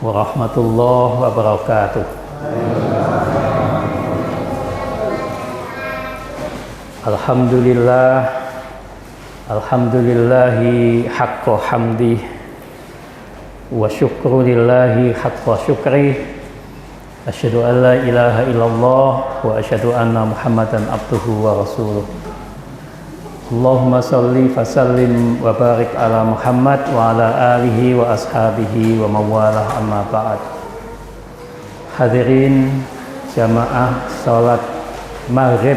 warahmatullahi wabarakatuh. Alhamdulillah, alhamdulillahi haqqa hamdi wa syukrulillahi haqqa syukri. Asyhadu an la ilaha illallah wa asyhadu anna Muhammadan abduhu wa rasuluh. Allahumma salli fasallim wa barik ala Muhammad wa ala alihi wa ashabihi wa mawalah, amma ba'd. Hadirin jamaah salat maghrib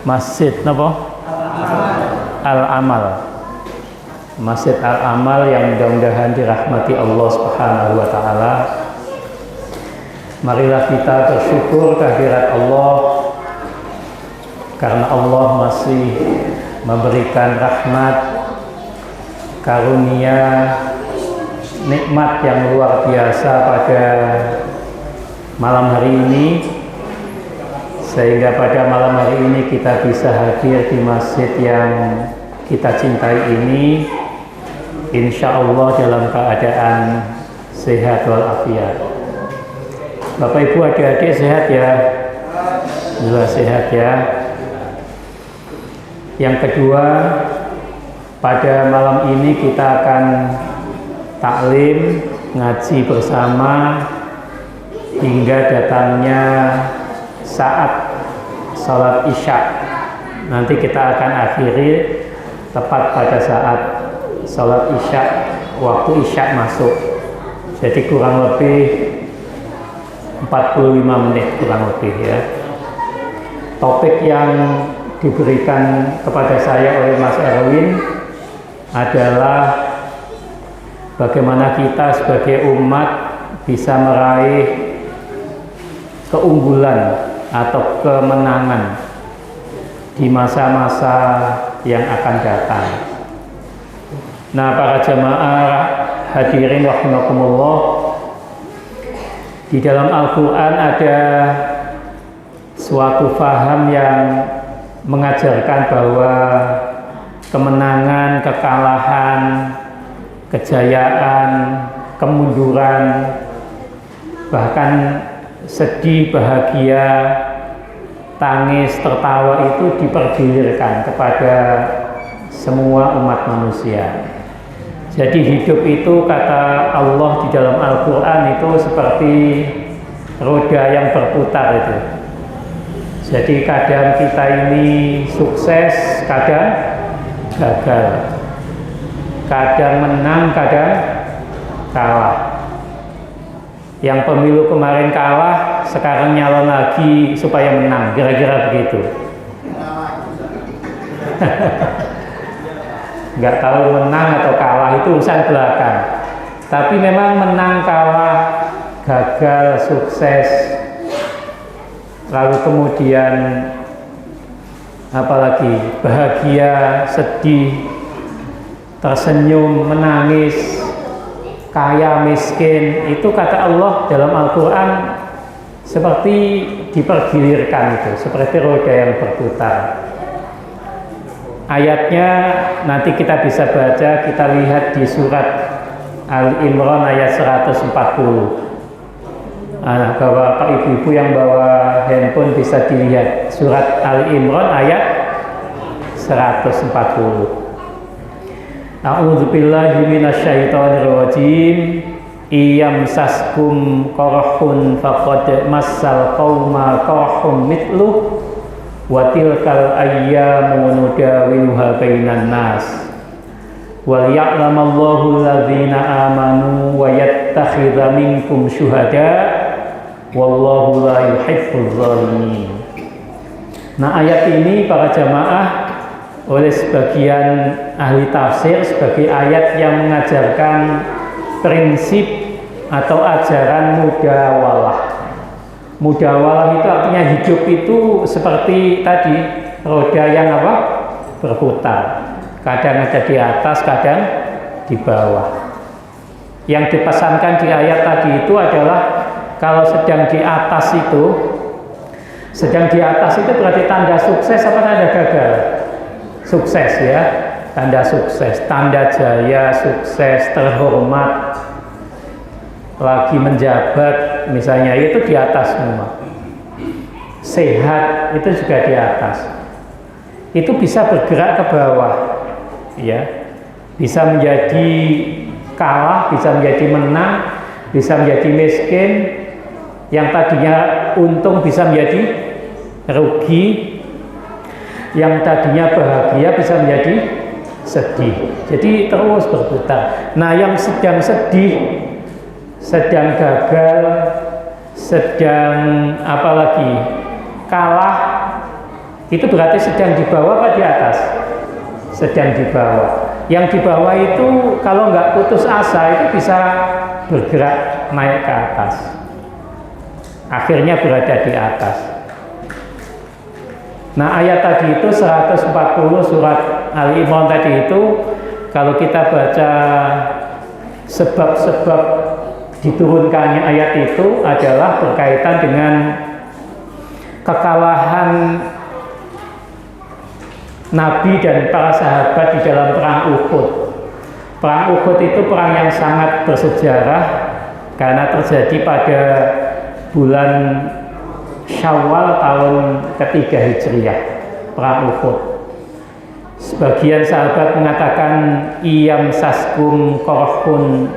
Masjid napa? Al-Amal. Masjid Al-Amal yang mudah-mudahan dirahmati Allah Subhanahu wa taala. Marilah kita bersyukur kehadirat Allah karena Allah masih memberikan rahmat, karunia, nikmat yang luar biasa pada malam hari ini, sehingga pada malam hari ini kita bisa hadir di masjid yang kita cintai ini, insya Allah dalam keadaan sehat walafiat. Bapak Ibu adik-adik sehat ya? Alhamdulillah sehat ya. Yang kedua, pada malam ini kita akan taklim, ngaji bersama hingga datangnya saat salat isya. Nanti kita akan akhiri tepat pada saat salat isya, waktu isya masuk. Jadi kurang lebih 45 menit kurang lebih ya. Topik yang diberikan kepada saya oleh Mas Erwin adalah bagaimana kita sebagai umat bisa meraih keunggulan atau kemenangan di masa-masa yang akan datang. Nah, para jamaah hadirin rahimakumullah, di dalam Al-Quran ada suatu faham yang mengajarkan bahwa kemenangan, kekalahan, kejayaan, kemunduran, bahkan sedih, bahagia, tangis, tertawa itu dipergilirkan kepada semua umat manusia. Jadi hidup itu, kata Allah di dalam Al-Quran, itu seperti roda yang berputar itu. Jadi kadang kita ini sukses, kadang gagal, kadang menang, kadang kalah. Yang pemilu kemarin kalah, sekarang nyalon lagi supaya menang, kira-kira begitu. Nggak tahu menang atau kalah itu urusan belakang. Tapi memang menang, kalah, gagal, sukses, lalu kemudian apalagi bahagia, sedih, tersenyum, menangis, kaya, miskin, itu kata Allah dalam Al-Quran seperti dipergilirkan itu, seperti roda yang berputar. Ayatnya nanti kita bisa baca, kita lihat di surat Al-Imran ayat 140. Bapak ibu-ibu yang bawa handphone bisa dilihat surat Al-Imran ayat 140. A'udzubillahi minasyaitonir rajim. Iyamsaskum qarhun faqad massal qauma qarhum mithluh wa tilkal ayyamu nudawiluha bainan nas wal ya'lamallahu alladzina amanu wa yattakhidha minkum syuhada wallahu la yuhibbul zalimin. Nah, ayat ini para jamaah oleh sebagian ahli tafsir sebagai ayat yang mengajarkan prinsip atau ajaran mudawalah. Mudawalah itu artinya hidup itu seperti tadi roda yang apa? Berputar. Kadang ada di atas, kadang di bawah. Yang dipesankan di ayat tadi itu adalah kalau sedang di atas itu berarti tanda sukses apa tanda gagal? Sukses ya, tanda sukses, tanda jaya, sukses, terhormat. lagi menjabat misalnya, itu di atas semua. Sehat itu juga di atas. Itu bisa bergerak ke bawah, ya, bisa menjadi kalah, bisa menjadi menang, bisa menjadi miskin, yang tadinya untung bisa menjadi rugi, yang tadinya bahagia bisa menjadi sedih. Jadi terus berputar. Nah, yang sedang sedih, sedang gagal, sedang apalagi kalah, itu berarti sedang di bawah apa di atas? Sedang di bawah. Yang di bawah itu kalau nggak putus asa itu bisa bergerak naik ke atas. Akhirnya berada di atas. Nah, ayat tadi itu 140 surat Ali Imran tadi itu, kalau kita baca sebab-sebab diturunkannya ayat itu adalah berkaitan dengan kekalahan Nabi dan para sahabat di dalam perang Uhud. Perang Uhud itu perang yang sangat bersejarah karena terjadi pada bulan Syawal tahun ketiga Hijriah, perang Uhud. Sebagian sahabat mengatakan iyam saskum korhun.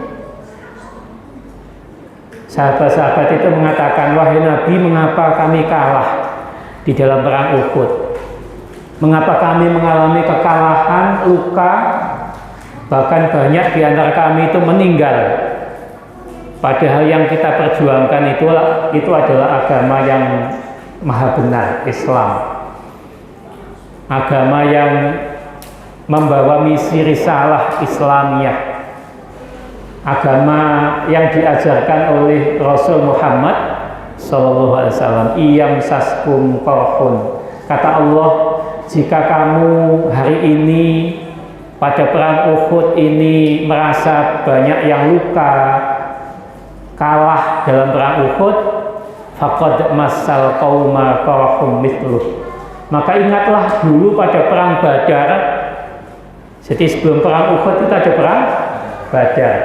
Sahabat-sahabat itu mengatakan, wahai Nabi, mengapa kami kalah di dalam perang Uhud? Mengapa kami mengalami kekalahan, luka, bahkan banyak di antara kami itu meninggal? Padahal yang kita perjuangkan itu adalah agama yang maha benar, Islam. Agama yang membawa misi risalah Islamiyah. Agama yang diajarkan oleh Rasul Muhammad sallallahu alaihi wasallam. Iyam saskum korhun. Kata Allah, jika kamu hari ini pada perang Uhud ini merasa banyak yang luka, kalah dalam perang Uhud, faqad massal qauma qarhum mithluh. Maka ingatlah dulu pada perang Badar. Jadi sebelum perang Uhud itu ada perang Badar.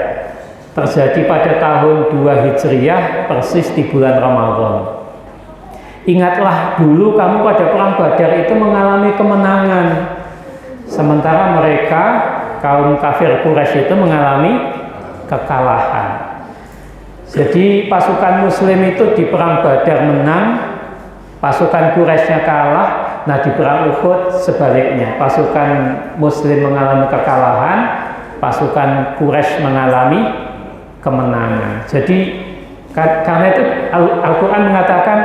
Terjadi pada tahun 2 Hijriah, persis di bulan Ramadan. Ingatlah dulu kamu pada perang Badar itu mengalami kemenangan, sementara mereka kaum kafir Quraisy itu mengalami kekalahan. Jadi pasukan Muslim itu di perang Badar menang, pasukan Quraisynya kalah. Nah, di perang Uhud sebaliknya, pasukan Muslim mengalami kekalahan, pasukan Quraisy mengalami kemenangan. Jadi karena itu Al-Quran mengatakan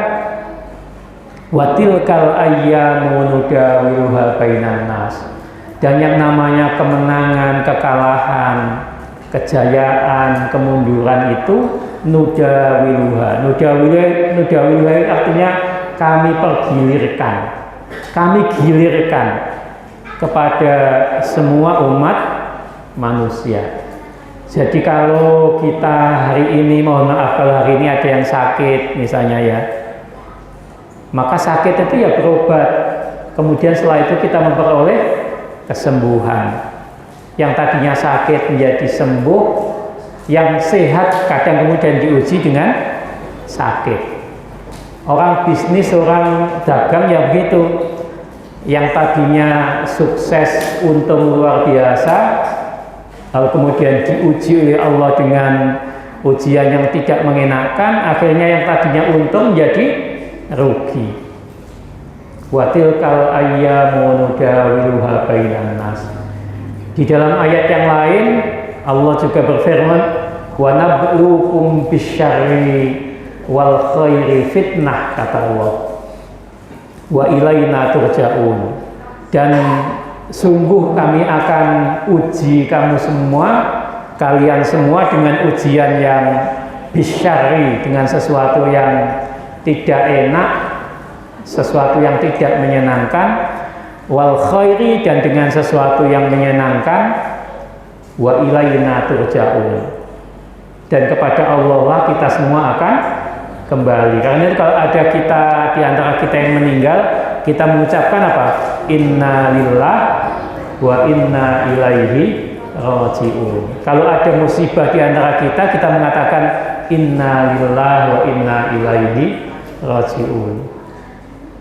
watilkal ayyamu nudawiluha bainan nas. Dan yang namanya kemenangan, kekalahan, kejayaan, kemunduran itu nudawiluha. Nudawiluha artinya kami pergilirkan, kami gilirkan kepada semua umat manusia. Jadi kalau kita hari ini, mohon maaf kalau hari ini ada yang sakit misalnya ya, maka sakit itu ya berobat, kemudian setelah itu kita memperoleh kesembuhan. Yang tadinya sakit menjadi sembuh, yang sehat kadang kemudian diuji dengan sakit. Orang bisnis, orang dagang ya begitu, yang tadinya sukses, untung luar biasa, lalu kemudian diuji oleh Allah dengan ujian yang tidak mengenakan, akhirnya yang tadinya untung menjadi rugi. Wa tilkal ayyamu nudawiluha bainan nas. Di dalam ayat yang lain Allah juga berfirman, wa nabluukum bisyarri wal khairi fitnah, kata Allah. Wa ilaina turja'un. Dan sungguh kami akan uji kamu semua, kalian semua dengan ujian yang bisyari, dengan sesuatu yang tidak enak, sesuatu yang tidak menyenangkan, wal khairi, dan dengan sesuatu yang menyenangkan, wa ilaina turja'un, dan kepada Allah lah kita semua akan kembali. Karena itu kalau ada kita di antara kita yang meninggal, kita mengucapkan apa? Inna lillah wa inna ilaihi raji'un. Kalau ada musibah di antara kita, kita mengatakan inna lillahi wa inna ilaihi rajiun.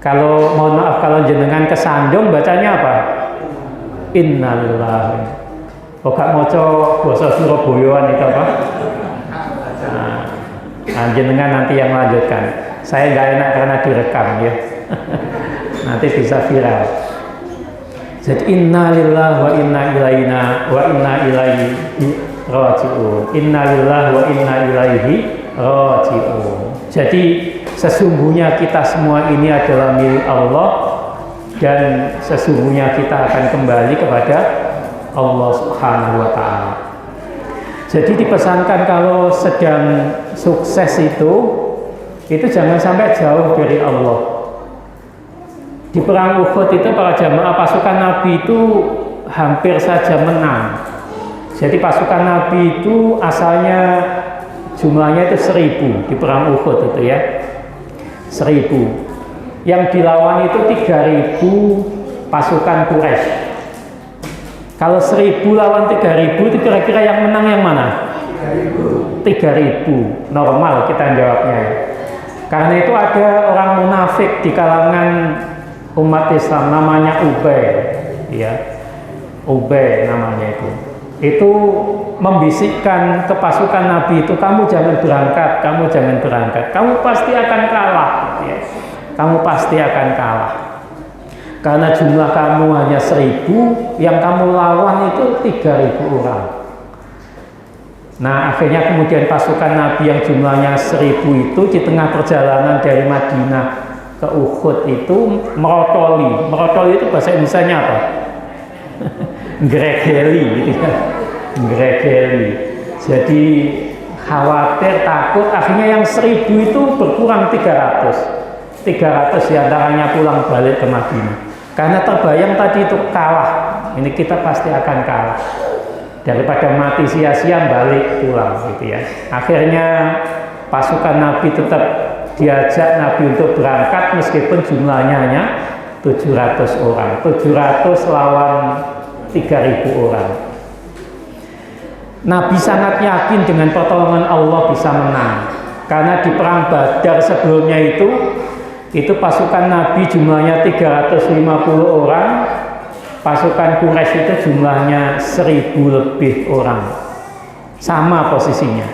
Kalau mohon maaf kalau jenengan kesandung bacanya apa? Inna lillahi. Kok gak maca basa Surabayaan itu apa? Nah, jenengan nanti yang lanjutkan. Saya nggak enak karena direkam ya. Nanti bisa viral. Jadi inna lillahi wa inna ilaihi rajiun. Inna lillahi wa inna ilaihi rajiun. Jadi sesungguhnya kita semua ini adalah milik Allah dan sesungguhnya kita akan kembali kepada Allah Subhanahu wa taala. Jadi dipesankan kalau sedang sukses itu jangan sampai jauh dari Allah. Di perang Uhud itu para jamaah pasukan Nabi itu hampir saja menang. Jadi pasukan Nabi itu asalnya jumlahnya itu 1000 di perang Uhud itu ya. 1000. Yang dilawan itu 3000 pasukan Quraisy. Kalau 1000 lawan 3000 itu kira-kira yang menang yang mana? 3000. Normal kita jawabnya ya. Karena itu ada orang munafik di kalangan umat Islam namanya Ubay ya. Ubay namanya itu. Itu membisikkan ke pasukan Nabi itu, kamu jangan berangkat, kamu jangan berangkat. Kamu pasti akan kalah ya. Kamu pasti akan kalah. Karena jumlah kamu hanya 1000, yang kamu lawan itu 3000 orang. Nah akhirnya kemudian pasukan Nabi yang jumlahnya 1000 itu di tengah perjalanan dari Madinah ke Uhud itu merotoli. Merotoli itu bahasa Indonesianya apa? Gregeli gitu ya. Gregeli. Jadi khawatir, takut, akhirnya yang 1000 itu berkurang 300 diantaranya pulang balik ke Madinah. Karena terbayang tadi itu kalah, ini kita pasti akan kalah. Daripada mati sia-sia balik pulang gitu ya. Akhirnya pasukan Nabi tetap diajak Nabi untuk berangkat meskipun jumlahnya hanya 700 orang. 700 lawan 3000 orang. Nabi sangat yakin dengan pertolongan Allah bisa menang. Karena di perang Badar sebelumnya itu pasukan Nabi jumlahnya 350 orang, pasukan Quraisy itu jumlahnya 1000 lebih orang, sama posisinya.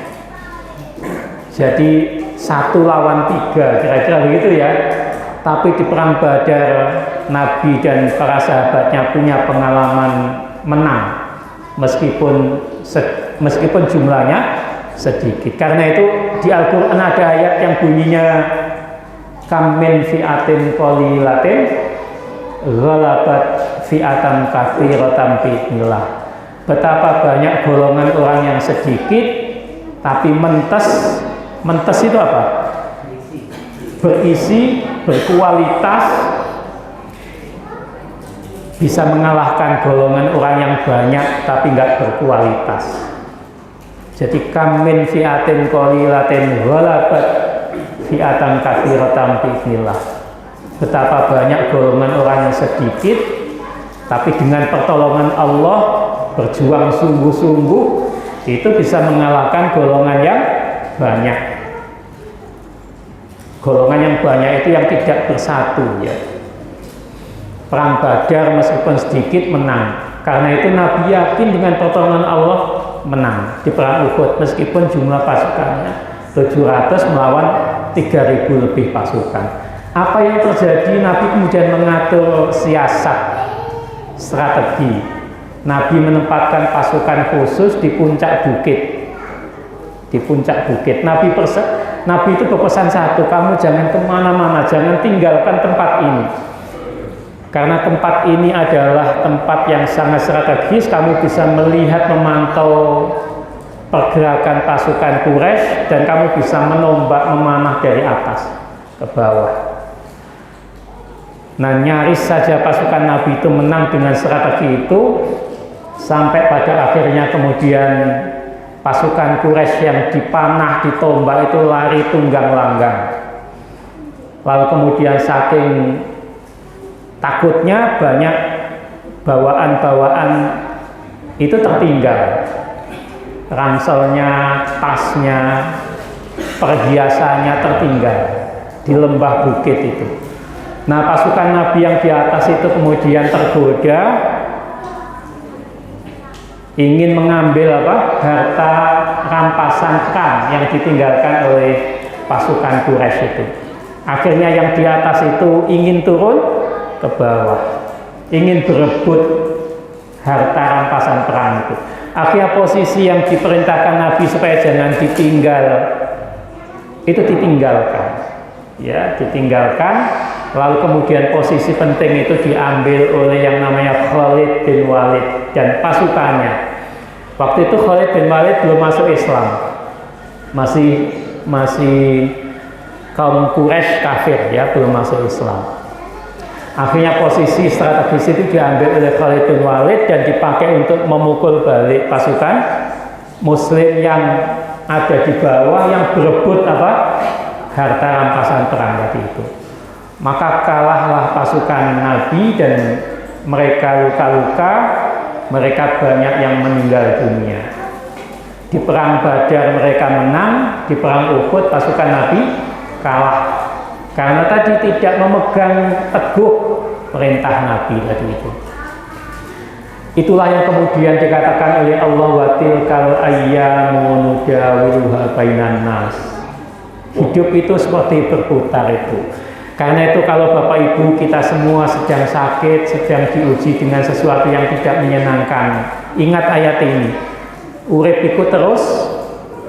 Jadi 1 lawan 3 kira-kira begitu ya. Tapi di perang Badar Nabi dan para sahabatnya punya pengalaman menang meskipun jumlahnya sedikit. Karena itu di Al-Quran ada ayat yang bunyinya kam min fi'atin qalilatin ghalabat fi'atan katsiratan bi'illah. Betapa banyak golongan orang yang sedikit tapi mentes itu apa? Berisi, berkualitas, bisa mengalahkan golongan orang yang banyak tapi nggak berkualitas. Jadi kam min fi'atin qalilatin ghalabat fi'atan katsiratan bi'illah. Betapa banyak golongan orang yang sedikit tapi dengan pertolongan Allah berjuang sungguh-sungguh itu bisa mengalahkan golongan yang banyak. Golongan yang banyak itu yang tidak bersatu ya. Perang Badar meskipun sedikit menang. Karena itu Nabi yakin dengan pertolongan Allah menang di perang Uhud meskipun jumlah pasukannya 700 melawan 3000 lebih pasukan. Apa yang terjadi? Nabi kemudian mengatur siasat, strategi. Nabi menempatkan pasukan khusus di puncak bukit. Di puncak bukit. Nabi itu berpesan satu, kamu jangan kemana-mana, jangan tinggalkan tempat ini. Karena tempat ini adalah tempat yang sangat strategis, kamu bisa melihat, memantau pergerakan pasukan Quraisy dan kamu bisa menombak, memanah dari atas ke bawah. Nah nyaris saja pasukan Nabi itu menang dengan strategi itu, sampai pada akhirnya kemudian pasukan Quraisy yang dipanah, ditombak itu lari tunggang langgang. Lalu kemudian saking takutnya banyak bawaan-bawaan itu tertinggal. Ranselnya, tasnya, perhiasannya tertinggal di lembah bukit itu. Nah, pasukan Nabi yang di atas itu kemudian tergoda ingin mengambil harta rampasan perang yang ditinggalkan oleh pasukan Quraisy itu. Akhirnya yang di atas itu ingin turun ke bawah, ingin berebut harta rampasan perang itu. Akhirnya posisi yang diperintahkan Nabi supaya jangan ditinggal itu ditinggalkan, ya, ditinggalkan. Lalu kemudian posisi penting itu diambil oleh yang namanya Khalid bin Walid dan pasukannya. Waktu itu Khalid bin Walid belum masuk Islam, masih kaum Quraisy kafir, ya, belum masuk Islam. Akhirnya posisi strategis itu diambil oleh Khalid bin Walid dan dipakai untuk memukul balik pasukan Muslim yang ada di bawah yang berebut harta rampasan perang tadi itu. Maka kalahlah pasukan Nabi dan mereka luka-luka, mereka banyak yang meninggal dunia. Di perang Badar mereka menang, di perang Uhud pasukan Nabi kalah. Karena tadi tidak memegang teguh perintah Nabi tadi itu. Itulah yang kemudian dikatakan oleh Allah, wa tilkal ayyamu nudawiluha bainan nas. Hidup itu seperti berputar itu. Karena itu kalau Bapak Ibu kita semua sedang sakit, sedang diuji dengan sesuatu yang tidak menyenangkan, ingat ayat ini. Urip iku terus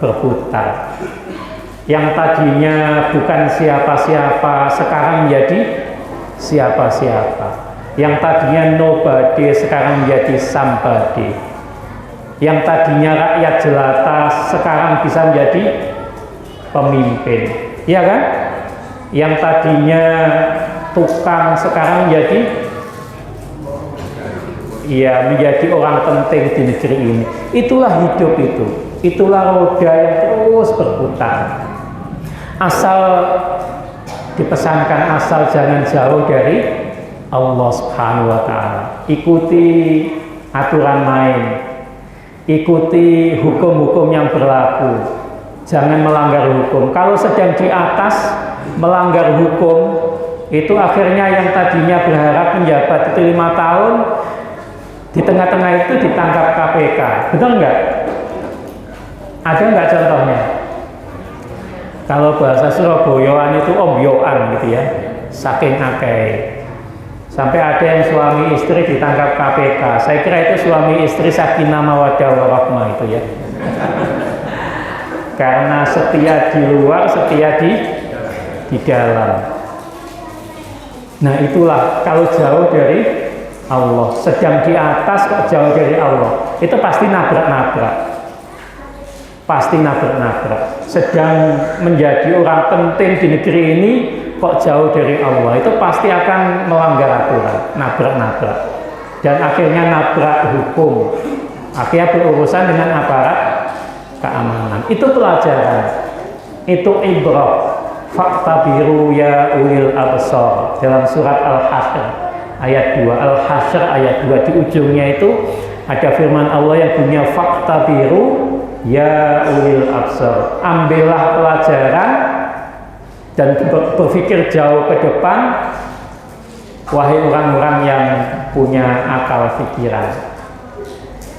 berputar. Yang tadinya bukan siapa-siapa sekarang menjadi siapa-siapa. Yang tadinya nobody sekarang menjadi somebody. Yang tadinya rakyat jelata sekarang bisa menjadi pemimpin. Iya kan? Yang tadinya tukang sekarang menjadi orang penting di negeri ini. Itulah hidup itu. Itulah roda yang terus berputar. Asal dipesankan, asal jangan jauh dari Allah Subhanahu wa Ta'ala. Ikuti aturan main, ikuti hukum-hukum yang berlaku, jangan melanggar hukum. Kalau sedang di atas melanggar hukum, itu akhirnya yang tadinya berharap menjabat itu 5 tahun, di tengah-tengah itu ditangkap KPK. Betul nggak? Ada nggak contohnya? Kalau bahasa Surabayaan itu omyoan gitu ya, saking akeh. Sampai ada yang suami istri ditangkap KPK. Saya kira itu suami istri sakinah mawaddah warahmah itu ya. Karena setia di luar, setia di dalam. Nah itulah kalau jauh dari Allah, sedang di atas kok jauh dari Allah, itu pasti nabrak-nabrak. Pasti nabrak-nabrak. Sedang menjadi orang penting di negeri ini kok jauh dari Allah, itu pasti akan melanggar aturan, nabrak-nabrak, dan akhirnya nabrak hukum, akhirnya berurusan dengan aparat keamanan. Itu pelajaran, itu ibrah. Faktabiru ya ulil absar dalam surat Al-Hasyr ayat 2. Al-Hasyr ayat 2 di ujungnya itu ada firman Allah yang bunyinya faktabiru ya ulil absar. Ambillah pelajaran dan berpikir jauh ke depan, wahai orang-orang yang punya akal pikiran.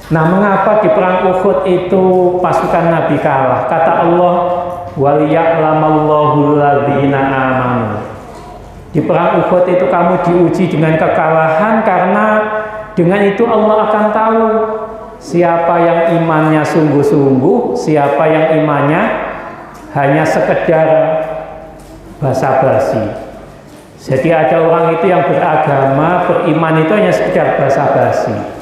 Nah, mengapa di perang Uhud itu pasukan Nabi kalah? Kata Allah, waliya'lamallahu alladzina amanu. Di perang Uhud itu kamu diuji dengan kekalahan, karena dengan itu Allah akan tahu siapa yang imannya sungguh-sungguh, siapa yang imannya hanya sekedar basa-basi. Jadi ada orang itu yang beragama, beriman itu hanya sekedar basa-basi.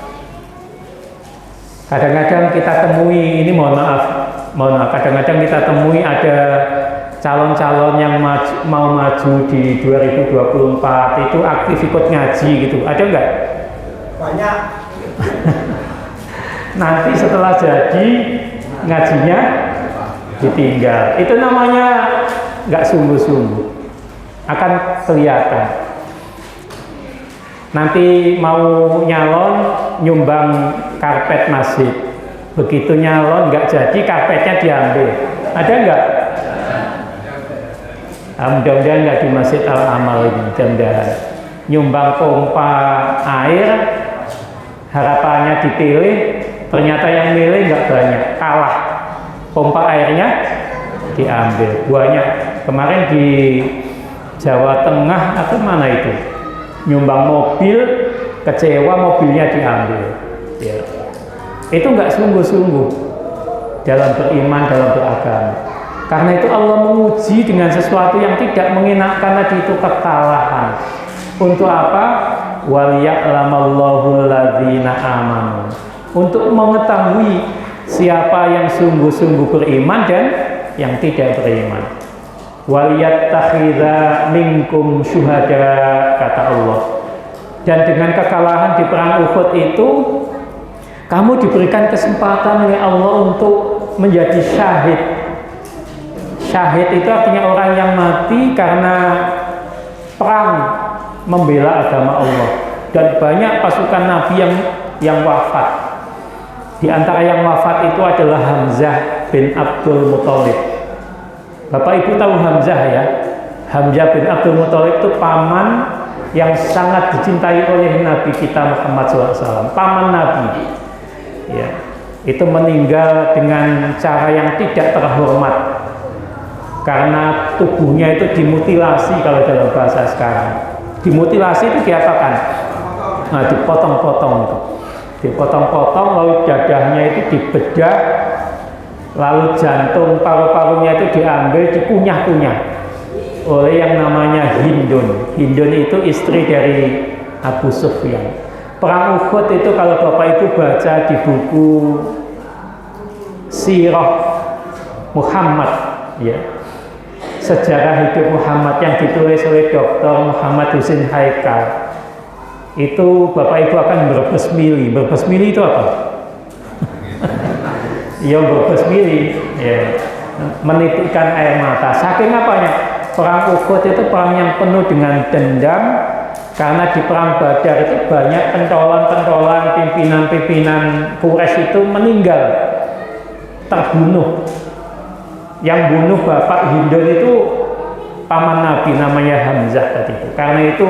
Kadang-kadang kita temui, ini mohon maaf, kadang-kadang kita temui ada calon-calon yang mau maju di 2024 itu aktif ikut ngaji gitu, ada enggak? Banyak. Nanti setelah jadi ngajinya ditinggal. Itu namanya nggak sungguh-sungguh, akan kelihatan. Nanti mau nyalon nyumbang karpet masjid, begitu nyalon nggak jadi karpetnya diambil, ada nggak? Mudah-mudahan nggak di Masjid Al-Amal ini, mudah-mudahan. Nyumbang pompa air, harapannya dipilih, ternyata yang milih nggak banyak, kalah. Pompa airnya diambil, banyak. Kemarin di Jawa Tengah atau mana itu, nyumbang mobil, kecewa mobilnya diambil. Ya. Itu nggak sungguh-sungguh dalam beriman, dalam beragama. Karena itu Allah menguji dengan sesuatu yang tidak mengenakan tadi, itu kekalahan. Untuk apa? Waliya'lamallahu alladzina amanu. Untuk mengetahui siapa yang sungguh-sungguh beriman dan yang tidak beriman. Waliyattakhidha minkum syuhada, kata Allah. Dan dengan kekalahan di perang Uhud itu, kamu diberikan kesempatan oleh Allah untuk menjadi syahid. Syahid itu artinya orang yang mati karena perang membela agama Allah. Dan banyak pasukan Nabi yang wafat. Di antara yang wafat itu adalah Hamzah bin Abdul Muthalib. Bapak Ibu tahu Hamzah ya? Hamzah bin Abdul Muthalib itu paman yang sangat dicintai oleh Nabi kita Muhammad SAW. Paman Nabi. Ya, itu meninggal dengan cara yang tidak terhormat. Karena tubuhnya itu dimutilasi, kalau dalam bahasa sekarang. Dimutilasi itu diapakan? Nah, dipotong-potong itu. Dipotong-potong, lalu dadahnya itu dibedah, lalu jantung, paru-parunya itu diambil, dikunyah-kunyah oleh yang namanya Hindun. Hindun itu istri dari Abu Sufyan. Perang Uhud itu kalau Bapak Ibu baca di buku Sirah Muhammad, ya, sejarah hidup Muhammad yang ditulis oleh Dr. Muhammad Husin Haikal, itu Bapak Ibu akan berbesmili. Berbesmili itu apa? Ya, berbesmili, ya, menitikkan air mata. Saking apanya? Perang Uhud itu perang yang penuh dengan dendam, karena di perang Badar itu banyak pentolan-pentolan, pimpinan-pimpinan Quraisy itu meninggal, terbunuh. Yang bunuh Bapak Hindun itu paman Nabi, namanya Hamzah tadi. Karena itu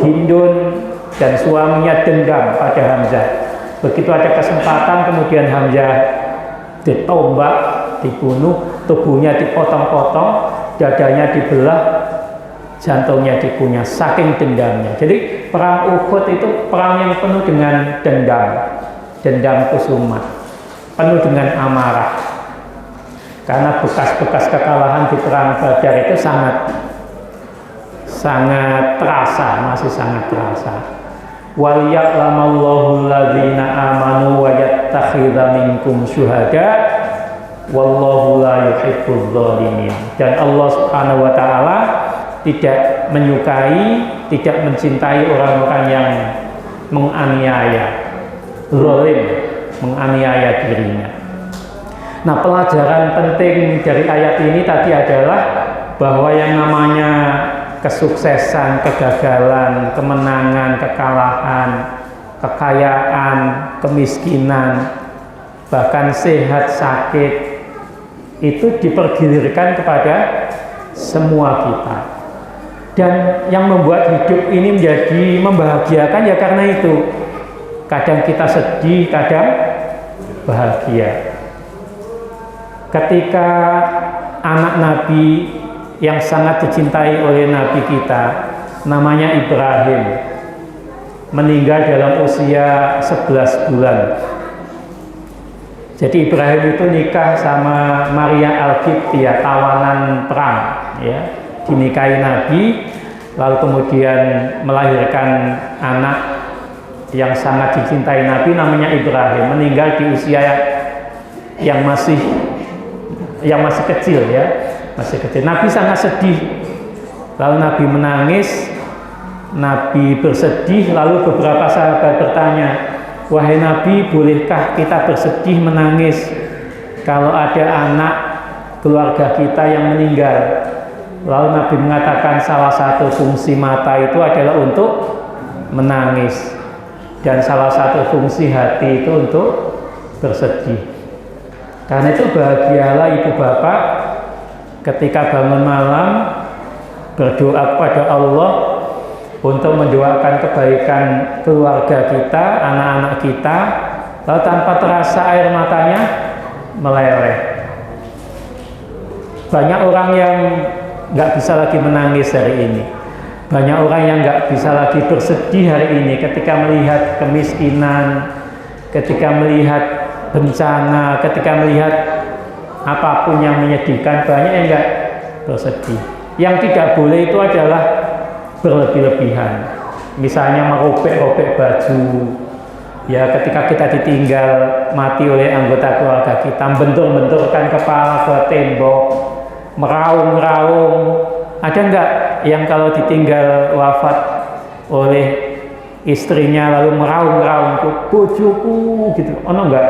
Hindun dan suaminya dendam pada Hamzah. Begitu ada kesempatan, kemudian Hamzah ditombak, dibunuh, tubuhnya dipotong-potong, dadanya dibelah, jantungnya dikunyah, saking dendamnya. Jadi perang Uhud itu perang yang penuh dengan dendam kusumat, penuh dengan amarah. Karena bekas-bekas kekalahan di perang Badar itu sangat terasa, masih sangat terasa. Wal ya'lamallahu alladzina amanu wa yattakhidha minkum syuhada wallahu la yuhibbudz zalimin. Dan Allah Subhanahu wa taala tidak menyukai, tidak mencintai orang-orang yang menganiaya, zalim, menganiaya dirinya. Nah, pelajaran penting dari ayat ini tadi adalah bahwa yang namanya kesuksesan, kegagalan, kemenangan, kekalahan, kekayaan, kemiskinan, bahkan sehat, sakit, itu dipergilirkan kepada semua kita. Dan yang membuat hidup ini menjadi membahagiakan ya karena itu. Kadang kita sedih, kadang bahagia. Ketika anak Nabi yang sangat dicintai oleh Nabi kita, namanya Ibrahim, meninggal dalam usia 11 bulan. Jadi Ibrahim itu nikah sama Maria Al-Qibtiyah, tawanan perang, ya, dinikahi Nabi, lalu kemudian melahirkan anak yang sangat dicintai Nabi, namanya Ibrahim, meninggal di usia yang masih kecil, ya, masih kecil. Nabi sangat sedih, lalu Nabi menangis, Nabi bersedih, lalu beberapa sahabat bertanya, wahai Nabi, bolehkah kita bersedih, menangis kalau ada anak keluarga kita yang meninggal? Lalu Nabi mengatakan salah satu fungsi mata itu adalah untuk menangis, dan salah satu fungsi hati itu untuk bersedih. Karena itu bahagialah ibu bapak ketika bangun malam berdoa kepada Allah untuk mendoakan kebaikan keluarga kita, anak-anak kita, lalu tanpa terasa air matanya meleleh. Banyak orang yang nggak bisa lagi menangis hari ini. Banyak orang yang nggak bisa lagi bersedih hari ini ketika melihat kemiskinan, ketika melihat bencana, ketika melihat apapun yang menyedihkan. Banyak yang nggak bersedih. Yang tidak boleh itu adalah berlebih-lebihan. Misalnya merobek-robek baju, ya ketika kita ditinggal mati oleh anggota keluarga kita, bentur-benturkan kepala ke tembok, meraung-raung. Ada enggak yang kalau ditinggal wafat oleh istrinya lalu meraung-raung ke bojoku gitu? Ono enggak?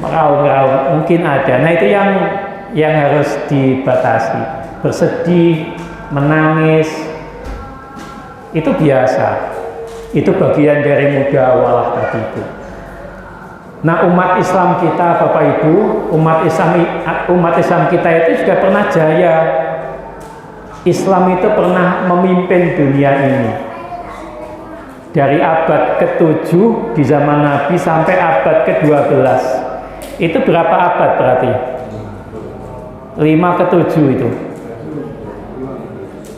Meraung-raung mungkin ada. Nah itu yang harus dibatasi. Bersedih, menangis itu biasa. Itu bagian dari mudawalah tadi itu. Nah umat Islam kita Bapak Ibu, umat Islam kita itu juga pernah jaya. Islam itu pernah memimpin dunia ini dari abad ke-7 di zaman Nabi sampai abad ke-12. Itu berapa abad berarti? 5 ke-7 itu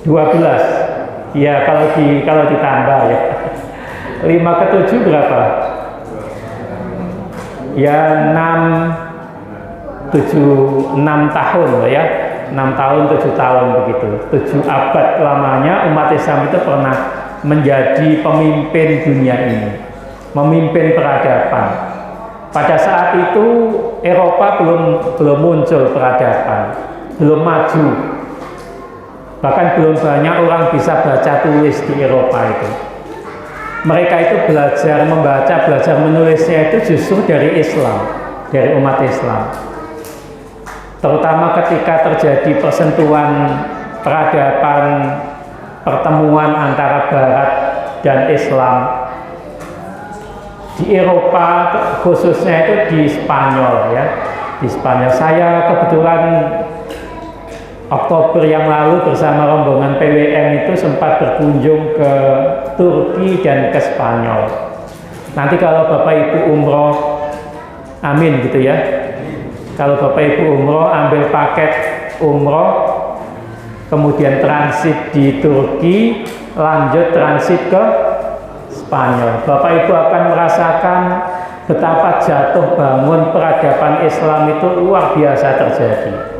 12 ya kalau ditambah ya. 5 ke-7 berapa? Ya 6 tahun ya, 6 tahun 7 tahun begitu. 7 abad lamanya umat Islam itu pernah menjadi pemimpin dunia ini, memimpin peradaban. Pada saat itu Eropa belum muncul peradaban, belum maju, bahkan belum banyak orang bisa baca tulis di Eropa itu. Mereka itu belajar membaca, belajar menulisnya itu justru dari Islam, dari umat Islam. Terutama ketika terjadi persentuhan peradaban, pertemuan antara Barat dan Islam di Eropa, khususnya itu di Spanyol ya. Di Spanyol, saya kebetulan Oktober yang lalu bersama rombongan PWM itu sempat berkunjung ke Turki dan ke Spanyol. Nanti kalau Bapak Ibu umroh, amin gitu ya. Kalau Bapak Ibu umroh, ambil paket umroh, kemudian transit di Turki, lanjut transit ke Spanyol. Bapak Ibu akan merasakan betapa jatuh bangun peradaban Islam itu luar biasa terjadi.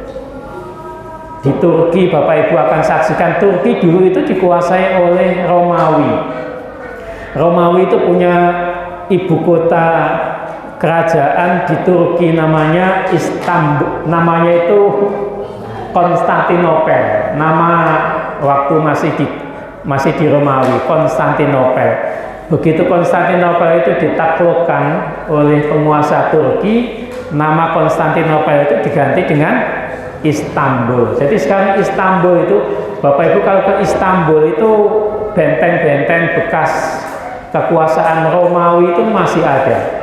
Di Turki, Bapak Ibu akan saksikan, Turki dulu itu dikuasai oleh Romawi. Romawi itu punya ibu kota kerajaan di Turki namanya Istanbul, namanya itu Konstantinopel. Nama waktu masih di Romawi, Konstantinopel. Begitu Konstantinopel itu ditaklukkan oleh penguasa Turki, nama Konstantinopel itu diganti dengan Istanbul. Jadi sekarang Istanbul itu, Bapak Ibu kalau ke Istanbul itu benteng-benteng bekas kekuasaan Romawi itu masih ada.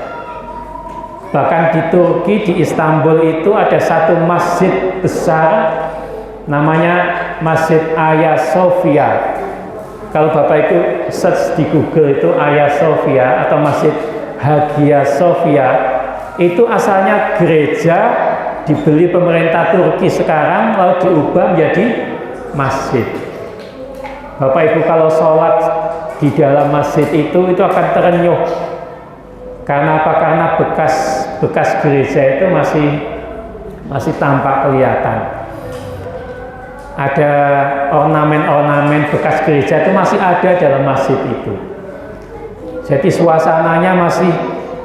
Bahkan di Turki, di Istanbul itu ada satu masjid besar namanya Masjid Hagia Sophia. Kalau Bapak Ibu search di Google itu Hagia Sophia atau Masjid Hagia Sophia, itu asalnya gereja, dibeli pemerintah Turki sekarang lalu diubah menjadi masjid. Bapak Ibu kalau sholat di dalam masjid itu akan terenyuh. Karena apa? Karena bekas gereja itu masih tampak kelihatan. Ada ornamen-ornamen bekas gereja itu masih ada dalam masjid itu. Jadi suasananya masih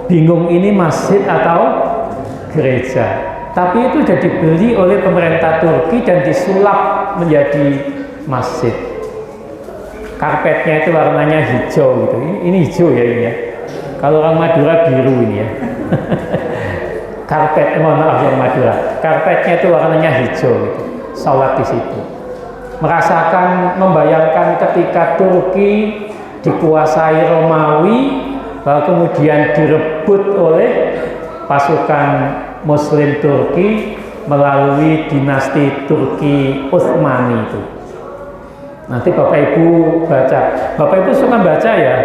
bingung, ini masjid atau gereja. Tapi itu sudah dibeli oleh pemerintah Turki dan disulap menjadi masjid. Karpetnya itu warnanya hijau gitu. Ini hijau ya ini ya. Kalau orang Madura biru ini ya. Mohon maaf yang Madura. Karpetnya itu warnanya hijau gitu. Salat di situ. Membayangkan ketika Turki dikuasai Romawi, lalu kemudian direbut oleh pasukan Muslim Turki, melalui dinasti Turki Utsmani itu. Nanti Bapak Ibu baca. Bapak Ibu suka baca ya?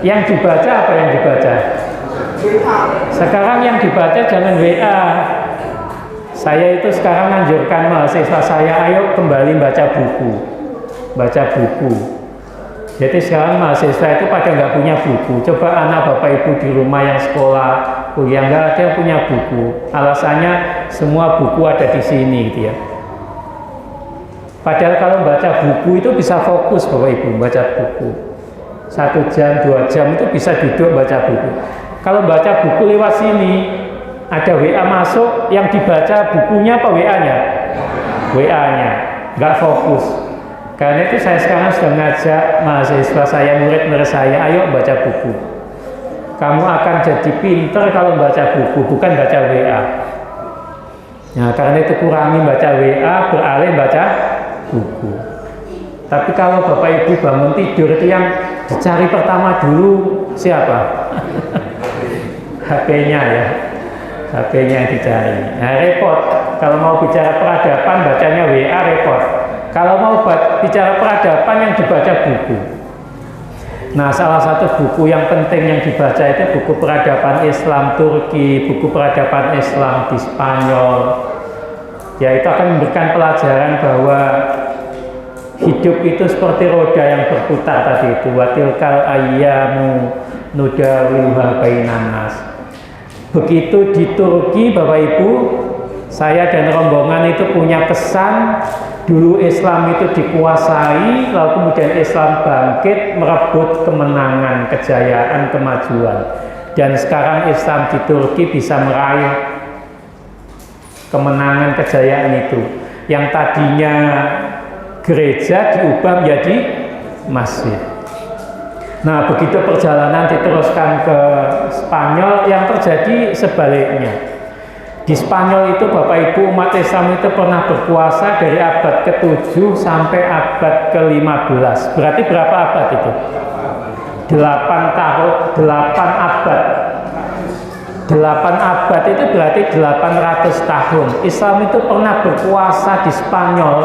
Yang dibaca apa yang dibaca? Sekarang yang dibaca jangan WA. Saya itu sekarang anjurkan mahasiswa saya, ayo kembali baca buku. Baca buku. Jadi sekarang mahasiswa itu pada nggak punya buku. Coba anak Bapak Ibu di rumah yang sekolah, kuliah nggak ada yang punya buku. Alasannya semua buku ada di sini gitu ya. Padahal kalau baca buku itu bisa fokus Bapak Ibu baca buku. 1 jam, 2 jam itu bisa duduk baca buku. Kalau baca buku lewat sini, ada WA masuk, yang dibaca bukunya apa WA-nya? WA-nya, nggak fokus. Karena itu saya sekarang sudah ngajak mahasiswa saya, murid-murid saya, ayo baca buku. Kamu akan jadi pinter kalau baca buku, bukan baca WA. Nah, karena itu kurangi baca WA, beralih baca buku. Tapi kalau Bapak Ibu bangun tidur itu yang dicari pertama dulu siapa? HP-nya ya, HP-nya yang dicari. Nah, repot. Kalau mau bicara peradaban bacanya WA repot. Kalau mau bicara peradaban yang dibaca buku. Nah, salah satu buku yang penting yang dibaca itu buku peradaban Islam Turki, buku peradaban Islam di Spanyol. Ya, itu akan memberikan pelajaran bahwa hidup itu seperti roda yang berputar tadi itu. Watilkal ayyamu nudawiluha bainan nas. Begitu di Turki Bapak Ibu, saya dan rombongan itu punya kesan dulu Islam itu dikuasai, lalu kemudian Islam bangkit merebut kemenangan, kejayaan, kemajuan. Dan sekarang Islam di Turki bisa meraih kemenangan, kejayaan itu. Yang tadinya gereja diubah menjadi masjid. Nah, begitu perjalanan diteruskan ke Spanyol, yang terjadi sebaliknya. Di Spanyol itu Bapak Ibu umat Islam itu pernah berkuasa dari abad ke-7 sampai abad ke-15. Berarti berapa abad itu? 8 tahun, 8 abad. 8 abad itu berarti 800 tahun. Islam itu pernah berkuasa di Spanyol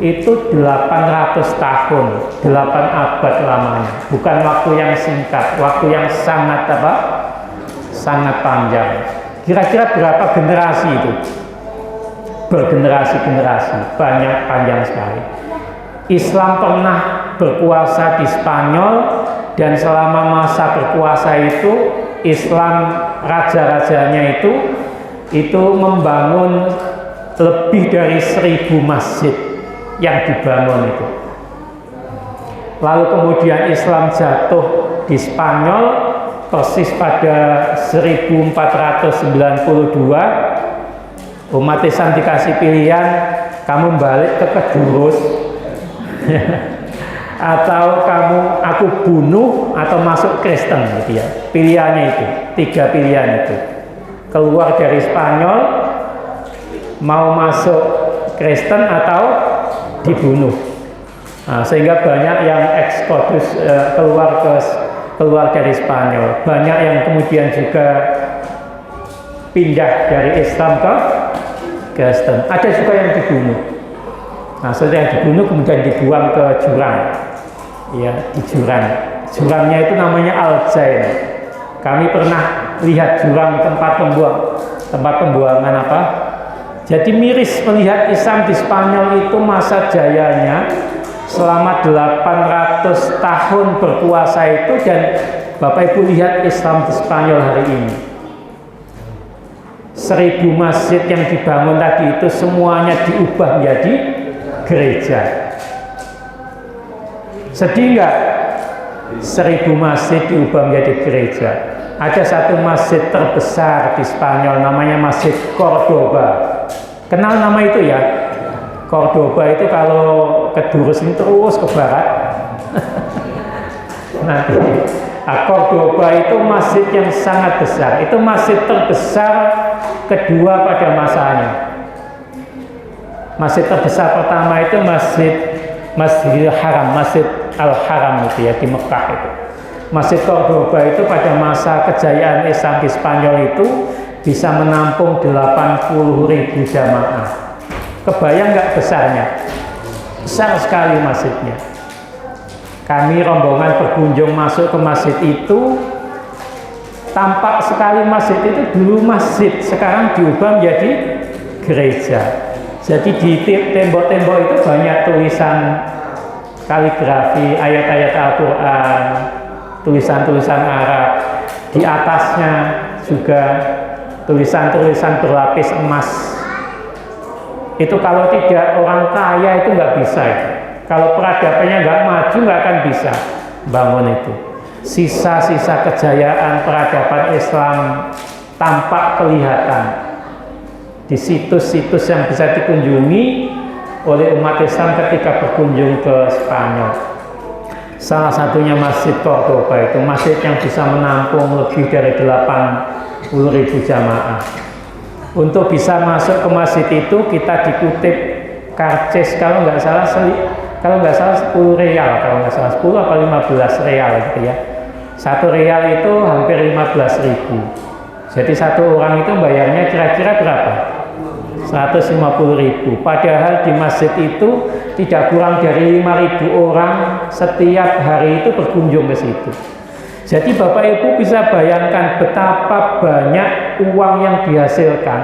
itu 800 tahun, 8 abad lamanya. Bukan waktu yang singkat, waktu yang sangat apa? Sangat panjang. Kira-kira berapa generasi itu? Bergenerasi-generasi, banyak, panjang sekali. Islam pernah berkuasa di Spanyol, dan selama masa berkuasa itu Islam raja-rajanya itu membangun lebih dari 1000 masjid yang dibangun itu. Lalu kemudian Islam jatuh di Spanyol persis pada 1492. Umat Islam dikasih pilihan, kamu balik ke Kedurus atau aku bunuh atau masuk Kristen gitu ya. Pilihannya itu, 3 pilihan itu. Keluar dari Spanyol, mau masuk Kristen atau dibunuh. Nah, sehingga banyak yang eksodus keluar dari Spanyol. Banyak yang kemudian juga pindah dari Islam ke Kristen. Ada juga yang dibunuh. Nah, setelah dibunuh kemudian dibuang ke jurang. Ya, di jurang. Jurangnya itu namanya Aljain. Kami pernah lihat jurang tempat pembuangan apa? Jadi miris melihat Islam di Spanyol itu masa jayanya selama 800 tahun berkuasa itu, dan Bapak Ibu lihat Islam di Spanyol hari ini. 1000 masjid yang dibangun tadi itu semuanya diubah menjadi gereja. Sedih nggak? 1000 masjid diubah menjadi gereja. Ada satu masjid terbesar di Spanyol namanya Masjid Cordoba. Kenal nama itu ya? Cordoba itu kalau ke Durus ini terus ke barat. Nanti Cordoba itu masjid yang sangat besar. Itu masjid terbesar kedua pada masanya. Masjid terbesar pertama itu Masjidil Haram, Masjid Al-Haram itu ya, di Mekah itu. Masjid Cordoba itu pada masa kejayaan Islam di Spanyol itu bisa menampung 80.000 jamaah. Kebayang nggak besarnya? Besar sekali masjidnya. Kami rombongan berkunjung masuk ke masjid itu, tampak sekali masjid itu dulu masjid, sekarang diubah menjadi gereja. Jadi di tembok-tembok itu banyak tulisan kaligrafi, ayat-ayat Al-Quran, tulisan-tulisan Arab. Di atasnya juga tulisan-tulisan berlapis emas. Itu kalau tidak orang kaya itu nggak bisa. Kalau peradabannya nggak maju nggak akan bisa bangun itu. Sisa-sisa kejayaan peradaban Islam tampak kelihatan di situs-situs yang bisa dikunjungi oleh umat Islam ketika berkunjung ke Spanyol. Salah satunya Masjid Cordoba, itu masjid yang bisa menampung lebih dari 80.000 jamaah. Untuk bisa masuk ke masjid itu kita dikutip karcis kalau nggak salah 10 real, kalau nggak salah 10 atau 15 real gitu ya. 1 real itu hampir 15.000. Jadi satu orang itu bayarnya kira-kira berapa? 150.000. Padahal di masjid itu tidak kurang dari 5.000 orang setiap hari itu berkunjung ke situ. Jadi Bapak Ibu bisa bayangkan betapa banyak uang yang dihasilkan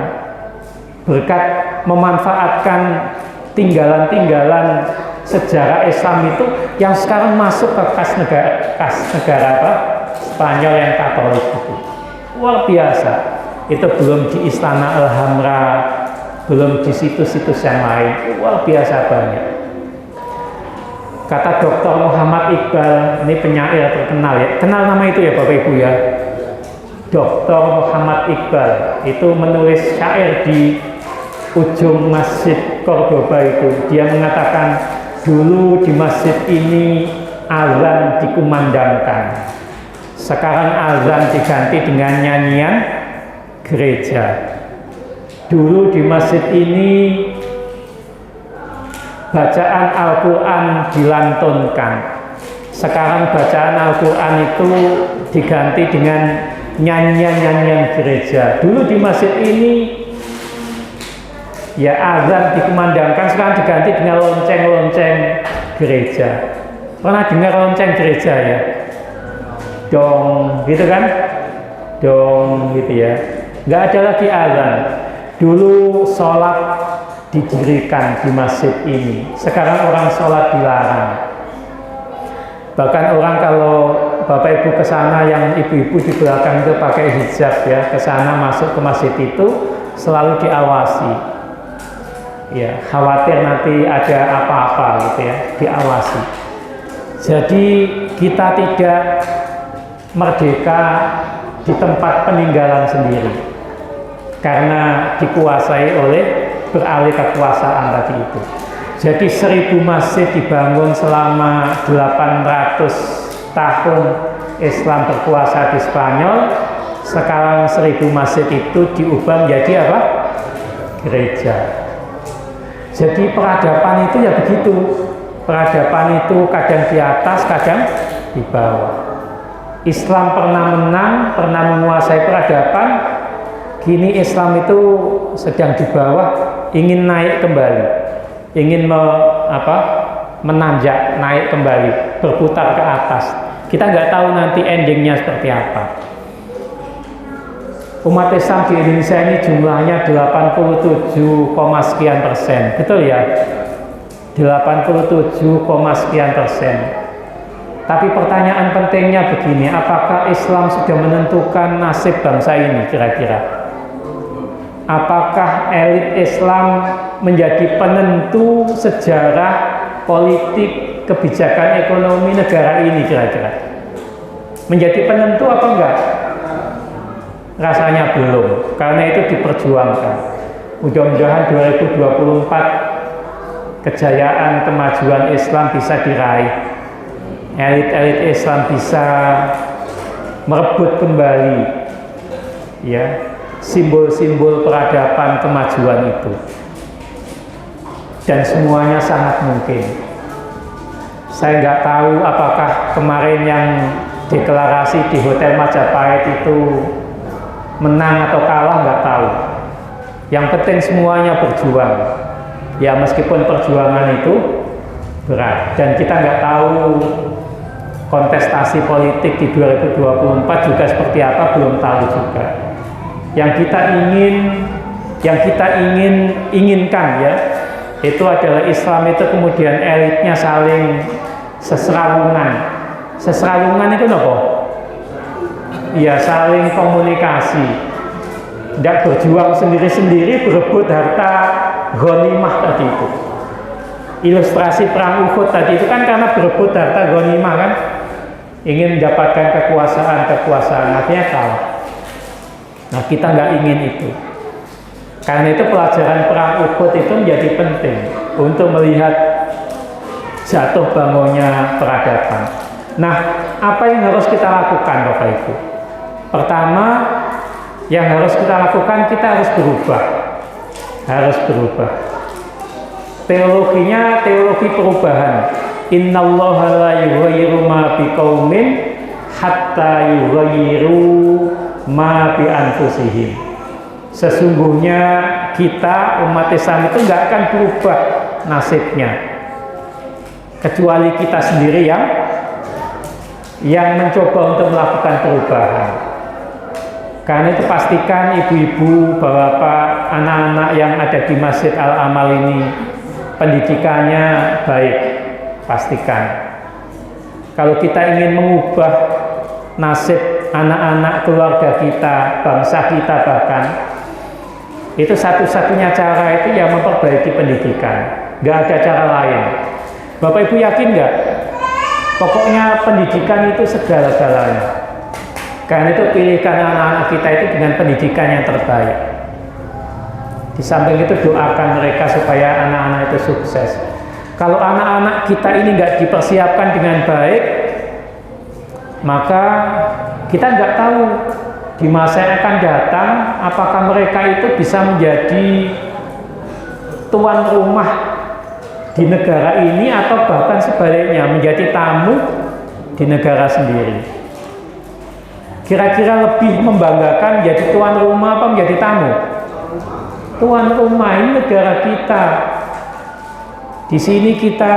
berkat memanfaatkan tinggalan-tinggalan sejarah Islam itu yang sekarang masuk ke kas negara apa? Spanyol yang Katolik itu. Luar biasa. Itu belum di Istana Alhambra, belum di situs-situs yang lain. Luar biasa banyak. Kata Dr. Muhammad Iqbal, ini penyair terkenal ya. Kenal nama itu ya Bapak Ibu ya. Dr. Muhammad Iqbal itu menulis syair di ujung Masjid Cordoba itu. Dia mengatakan, dulu di masjid ini azan dikumandangkan. Sekarang azan diganti dengan nyanyian gereja. Dulu di masjid ini bacaan Al-Quran dilantunkan. Sekarang bacaan Al-Quran itu diganti dengan nyanyian-nyanyian gereja. Dulu di masjid ini ya azan dikumandangkan, sekarang diganti dengan lonceng-lonceng gereja. Pernah dengar lonceng gereja ya? Dong, gitu kan? Dong, gitu ya. Nggak ada lagi azan. Dulu sholat didirikan di masjid ini. Sekarang orang sholat dilarang. Bahkan orang kalau Bapak Ibu ke sana yang ibu-ibu di belakang itu pakai hijab ya, ke sana masuk ke masjid itu selalu diawasi. Ya, khawatir nanti ada apa-apa gitu ya, diawasi. Jadi kita tidak merdeka di tempat peninggalan sendiri karena dikuasai oleh beralih kekuasaan tadi itu. Jadi 1000 masjid dibangun selama 800 tahun Islam berkuasa di Spanyol. Sekarang 1000 masjid itu diubah menjadi apa? Gereja. Jadi peradaban itu ya begitu. Peradaban itu kadang di atas, kadang di bawah. Islam pernah menang, pernah menguasai peradaban. Kini Islam itu sedang di bawah, ingin naik kembali, ingin menanjak, naik kembali, berputar ke atas. Kita nggak tahu nanti endingnya seperti apa. Umat Islam di Indonesia ini jumlahnya 87, sekian persen, betul ya? 87, sekian persen. Tapi pertanyaan pentingnya begini, apakah Islam sudah menentukan nasib bangsa ini kira-kira? Apakah elit Islam menjadi penentu sejarah politik kebijakan ekonomi negara ini kira-kira? Menjadi penentu apa enggak? Rasanya belum, karena itu diperjuangkan. Mudah-mudahan 2024 kejayaan kemajuan Islam bisa diraih. Elit-elit Islam bisa merebut kembali ya simbol-simbol peradaban kemajuan itu, dan semuanya sangat mungkin. Saya nggak tahu apakah kemarin yang deklarasi di Hotel Majapahit itu menang atau kalah nggak tahu. Yang penting semuanya berjuang. Ya meskipun perjuangan itu berat dan kita nggak tahu kontestasi politik di 2024 juga seperti apa, belum tahu juga. Yang kita inginkan ya, itu adalah Islam itu kemudian elitnya saling seserawungan. Seserawungan itu apa? Ya saling komunikasi, tidak berjuang sendiri-sendiri berebut harta ghanimah tadi itu. Ilustrasi perang Uhud tadi itu kan karena berebut harta ghanimah kan, ingin mendapatkan kekuasaan, akhirnya kalah. Nah kita nggak ingin itu. Karena itu pelajaran perang Uhud itu menjadi penting untuk melihat jatuh bangunnya peradaban. Nah, apa yang harus kita lakukan Bapak Ibu? Pertama, yang harus kita lakukan, kita harus berubah. Harus berubah. Teologinya teologi perubahan. Innallaha la yughayyiru ma biqaumin hatta yughayyiru ma bi anfusihim. Sesungguhnya kita umat Islam itu nggak akan berubah nasibnya kecuali kita sendiri yang mencoba untuk melakukan perubahan. Karena itu pastikan ibu-ibu, bapak, anak-anak yang ada di Masjid Al-Amal ini pendidikannya baik, pastikan. Kalau kita ingin mengubah nasib anak-anak keluarga kita, bangsa kita bahkan, itu satu-satunya cara itu ya memperbaiki pendidikan. Nggak ada cara lain. Bapak Ibu yakin nggak? Pokoknya pendidikan itu segala-galanya. Karena itu pilihkan anak-anak kita itu dengan pendidikan yang terbaik. Di samping itu doakan mereka supaya anak-anak itu sukses. Kalau anak-anak kita ini nggak dipersiapkan dengan baik, maka kita nggak tahu di masa yang akan datang apakah mereka itu bisa menjadi tuan rumah di negara ini atau bahkan sebaliknya menjadi tamu di negara sendiri. Kira-kira lebih membanggakan menjadi tuan rumah apa menjadi tamu? Tuan rumah, ini negara kita. Di sini kita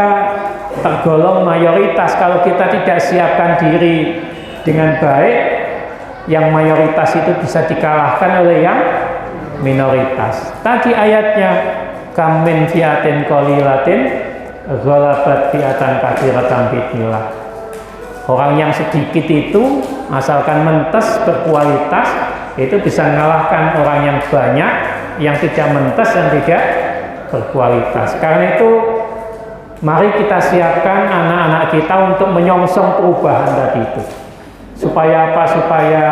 tergolong mayoritas. Kalau kita tidak siapkan diri dengan baik, yang mayoritas itu bisa dikalahkan oleh yang minoritas. Tadi ayatnya kam min fiatin qalilatin ghalabat fiatan katsiratan bi'idznillah. Orang yang sedikit itu asalkan mentes berkualitas itu bisa mengalahkan orang yang banyak yang tidak mentes dan tidak berkualitas. Karena itu mari kita siapkan anak-anak kita untuk menyongsong perubahan tadi itu. Supaya apa? Supaya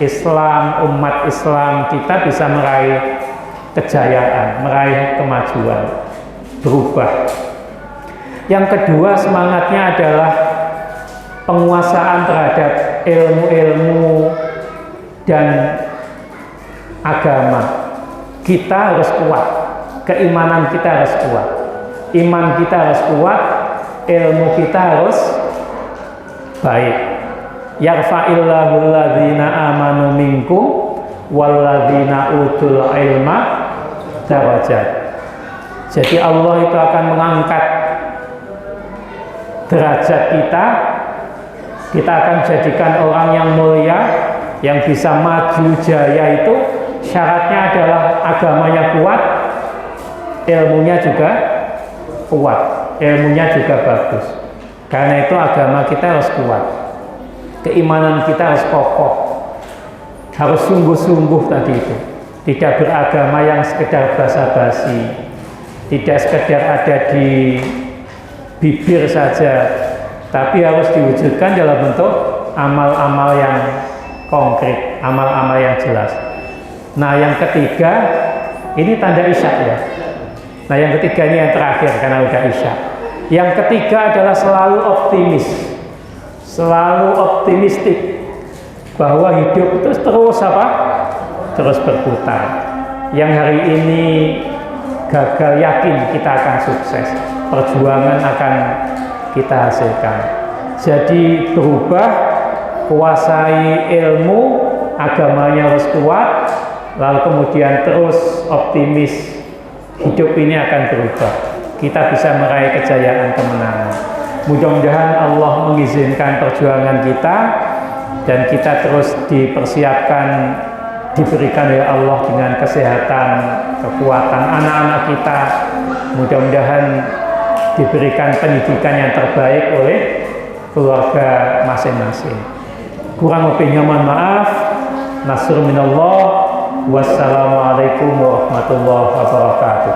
Islam, umat Islam kita bisa meraih kejayaan, meraih kemajuan, berubah. Yang kedua semangatnya adalah penguasaan terhadap ilmu-ilmu dan agama. Kita harus kuat, keimanan kita harus kuat, iman kita harus kuat, ilmu kita harus baik. Yarfa'illahu alladzina amanu minkum walladzina utul ilma darajat. Jadi Allah itu akan mengangkat derajat kita. Kita akan jadikan orang yang mulia, yang bisa maju jaya itu syaratnya adalah agamanya kuat, ilmunya juga kuat, ilmunya juga bagus. Karena itu agama kita harus kuat, keimanan kita harus kokoh, harus sungguh-sungguh tadi itu. Tidak beragama yang sekedar basa-basi, tidak sekedar ada di bibir saja, tapi harus diwujudkan dalam bentuk amal-amal yang konkret, amal-amal yang jelas. Nah yang ketiga, ini tanda isya ya. Nah yang ketiga ini yang terakhir karena udah isya. Yang ketiga adalah selalu optimis, selalu optimistik bahwa hidup itu terus apa? Terus berputar. Yang hari ini gagal, yakin kita akan sukses. Perjuangan akan kita hasilkan. Jadi berubah, kuasai ilmu, agamanya harus kuat, lalu kemudian terus optimis, hidup ini akan berubah. Kita bisa meraih kejayaan kemenangan. Mudah-mudahan Allah mengizinkan perjuangan kita dan kita terus dipersiapkan, diberikan oleh Allah dengan kesehatan, kekuatan anak-anak kita. Mudah-mudahan diberikan pendidikan yang terbaik oleh keluarga masing-masing. Kurang lebihnya mohon maaf. Nasrul minallah. Wassalamualaikum warahmatullahi wabarakatuh.